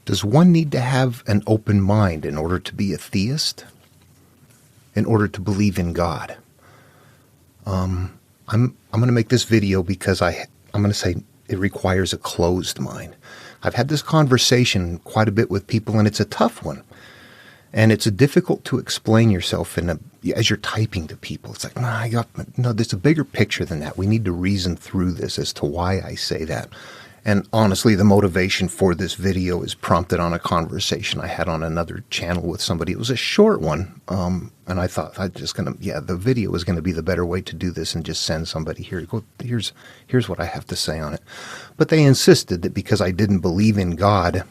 Does one need to have an open mind in order to be a theist? In order to believe in God? I'm going to make this video because I'm going to say it requires a closed mind. I've had this conversation quite a bit with people, and it's a tough one. And it's difficult to explain yourself as you're typing to people. It's like, no, there's a bigger picture than that. We need to reason through this as to why I say that. And honestly, the motivation for this video is prompted on a conversation I had on another channel with somebody. It was a short one, and I thought the video was going to be the better way to do this and just send somebody here. Here's what I have to say on it. But they insisted that because I didn't believe in God,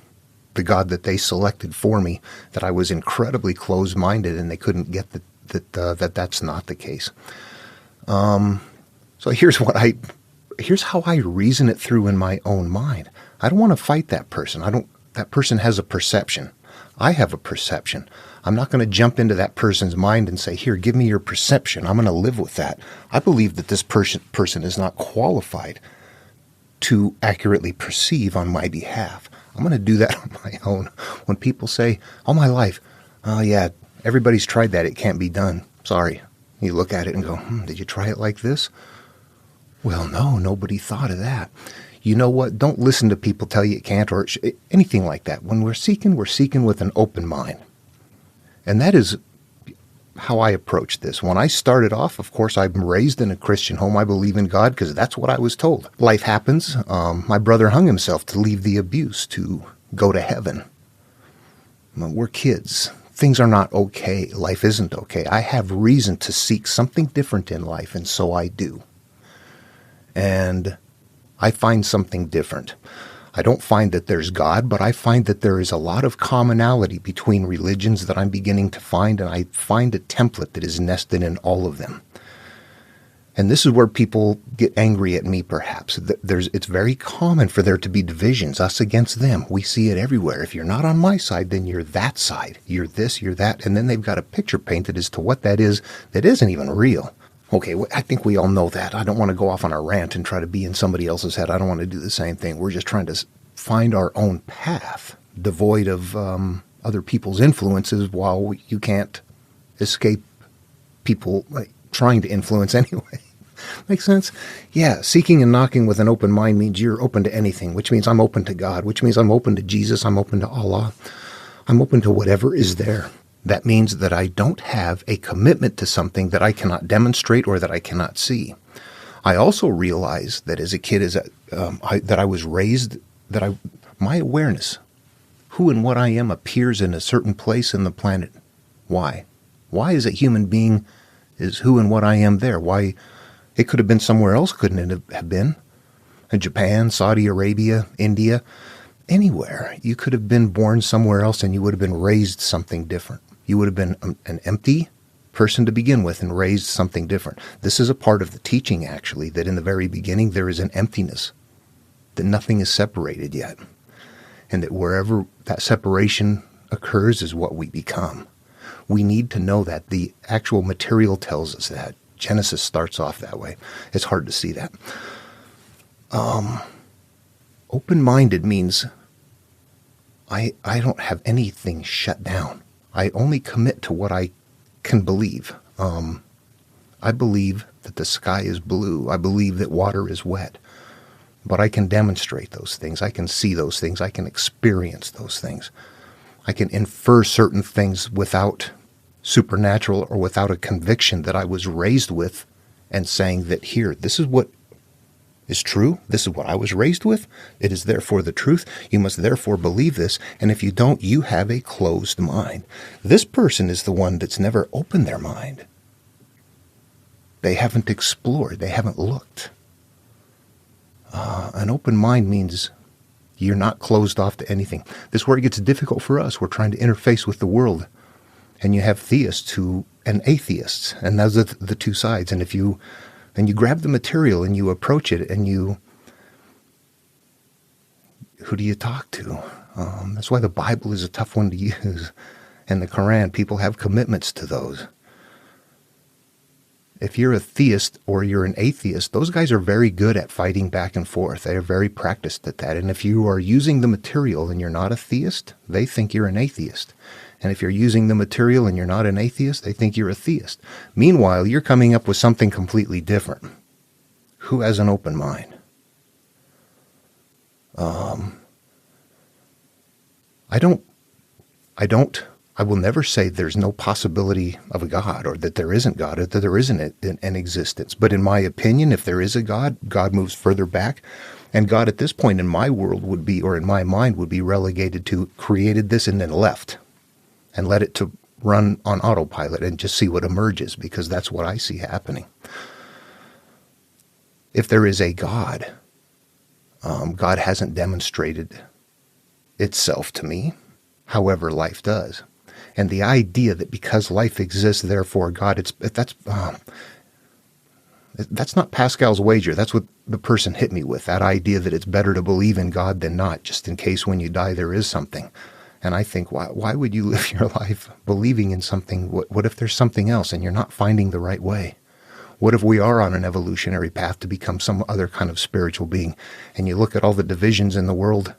the God that they selected for me, that I was incredibly closed-minded, and they couldn't get that that's not the case. So here's how I reason it through in my own mind. I don't want to fight that person. That person has a perception. I have a perception. I'm not going to jump into that person's mind and say, here, give me your perception. I'm going to live with that. I believe that this person is not qualified to accurately perceive on my behalf. I'm going to do that on my own. When people say, all my life, oh yeah, everybody's tried that. It can't be done. Sorry. You look at it and go, did you try it like this? Well, no, nobody thought of that. You know what? Don't listen to people tell you it can't or anything like that. When we're seeking with an open mind. And that is how I approach this. When I started off, of course, I'm raised in a Christian home. I believe in God because that's what I was told. Life happens. My brother hung himself to leave the abuse, to go to heaven. We're kids. Things are not okay. Life isn't okay. I have reason to seek something different in life, and so I do. And I find something different. I don't find that there's God, but I find that there is a lot of commonality between religions that I'm beginning to find, and I find a template that is nested in all of them. And this is where people get angry at me, perhaps. It's very common for there to be divisions, us against them. We see it everywhere. If you're not on my side, then you're that side. You're this, you're that. And then they've got a picture painted as to what that is that isn't even real. Okay, I think we all know that. I don't want to go off on a rant and try to be in somebody else's head. I don't want to do the same thing. We're just trying to find our own path, devoid of other people's influences, while you can't escape people trying to influence anyway. Make sense? Yeah, seeking and knocking with an open mind means you're open to anything, which means I'm open to God, which means I'm open to Jesus, I'm open to Allah. I'm open to whatever is there. That means that I don't have a commitment to something that I cannot demonstrate or that I cannot see. I also realize that as a kid, that I was raised, that my awareness, who and what I am, appears in a certain place in the planet. Why? Why is a human being is who and what I am there? Why? It could have been somewhere else, couldn't it have been? In Japan, Saudi Arabia, India, anywhere. You could have been born somewhere else and you would have been raised something different. You would have been an empty person to begin with and raised something different. This is a part of the teaching, actually, that in the very beginning there is an emptiness, that nothing is separated yet, and that wherever that separation occurs is what we become. We need to know that. The actual material tells us that. Genesis starts off that way. It's hard to see that. Open-minded means I don't have anything shut down. I only commit to what I can believe. I believe that the sky is blue. I believe that water is wet. But I can demonstrate those things. I can see those things. I can experience those things. I can infer certain things without supernatural or without a conviction that I was raised with, and saying that here, this is what is true. This is what I was raised with. It is therefore the truth. You must therefore believe this. And if you don't, you have a closed mind. This person is the one that's never opened their mind. They haven't explored. They haven't looked. An open mind means you're not closed off to anything. This is where it gets difficult for us. We're trying to interface with the world. And you have theists and atheists. And those are the two sides. And if you grab the material and you approach it and who do you talk to? That's why the Bible is a tough one to use. And the Quran, people have commitments to those. if you're a theist or you're an atheist, those guys are very good at fighting back and forth. They are very practiced at that. And if you are using the material and you're not a theist, they think you're an atheist. And if you're using the material and you're not an atheist, they think you're a theist. Meanwhile, you're coming up with something completely different. Who has an open mind? I will never say there's no possibility of a God, or that there isn't God, or that there isn't an existence. But in my opinion, if there is a God, God moves further back. And God at this point in my world would be, or in my mind, would be relegated to created this and then left and let it to run on autopilot and just see what emerges, because that's what I see happening. If there is a God, God hasn't demonstrated itself to me, however life does. And the idea that because life exists, therefore God, that's not Pascal's wager. That's what the person hit me with, that idea that it's better to believe in God than not, just in case when you die there is something. And I think, why would you live your life believing in something? What if there's something else and you're not finding the right way? What if we are on an evolutionary path to become some other kind of spiritual being? And you look at all the divisions in the world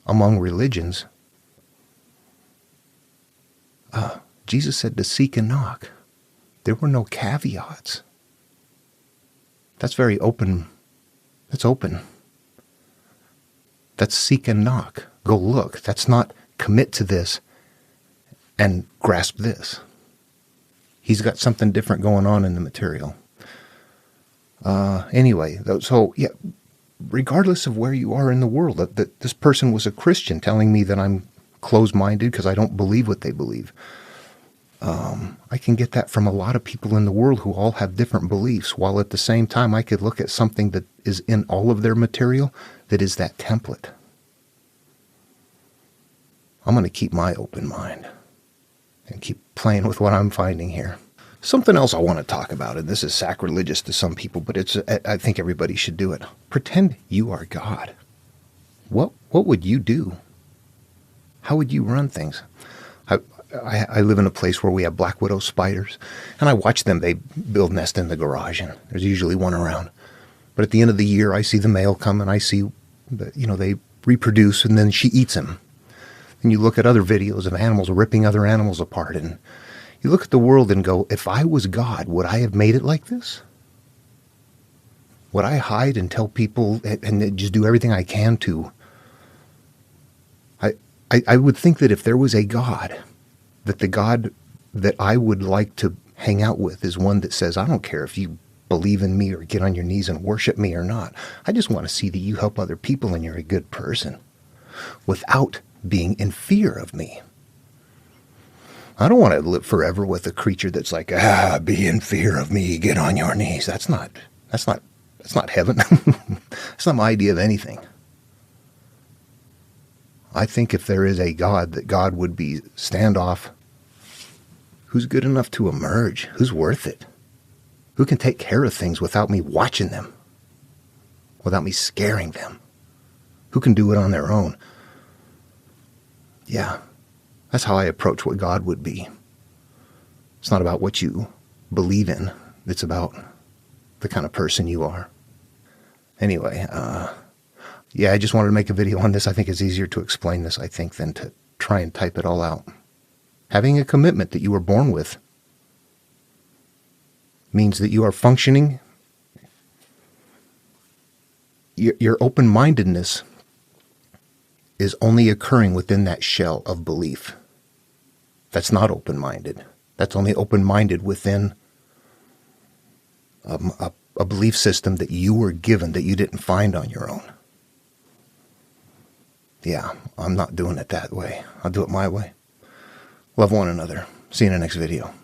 among religions. Jesus said to seek and knock. There were no caveats. That's very open. That's open. That's seek and knock. Go look. That's not commit to this and grasp this. He's got something different going on in the material. Anyway, so yeah, regardless of where you are in the world, that this person was a Christian telling me that I'm closed-minded because I don't believe what they believe. I can get that from a lot of people in the world who all have different beliefs, while at the same time I could look at something that is in all of their material that is that template. I'm going to keep my open mind and keep playing with what I'm finding here. Something else I want to talk about, and this is sacrilegious to some people, but I think everybody should do it. Pretend you are God. What would you do? How would you run things? I live in a place where we have black widow spiders, and I watch them. They build nests in the garage, and there's usually one around. But at the end of the year, I see the male come, and I see that, they reproduce, and then she eats them. And you look at other videos of animals ripping other animals apart, and you look at the world and go, if I was God, would I have made it like this? Would I hide and tell people and just do everything I can to? I would think that if there was a God, that the God that I would like to hang out with is one that says, I don't care if you believe in me or get on your knees and worship me or not. I just want to see that you help other people and you're a good person without being in fear of me. I don't want to live forever with a creature that's like, be in fear of me, get on your knees. That's not heaven. That's not my idea of anything. I think if there is a God, that God would be standoff. Who's good enough to emerge? Who's worth it? Who can take care of things without me watching them? Without me scaring them? Who can do it on their own? Yeah, that's how I approach what God would be. It's not about what you believe in. It's about the kind of person you are. Anyway, I just wanted to make a video on this. I think it's easier to explain this, than to try and type it all out. Having a commitment that you were born with means that you are functioning. Your open-mindedness is only occurring within that shell of belief. That's not open-minded. That's only open-minded within a belief system that you were given that you didn't find on your own. Yeah, I'm not doing it that way. I'll do it my way. Love one another. See you in the next video.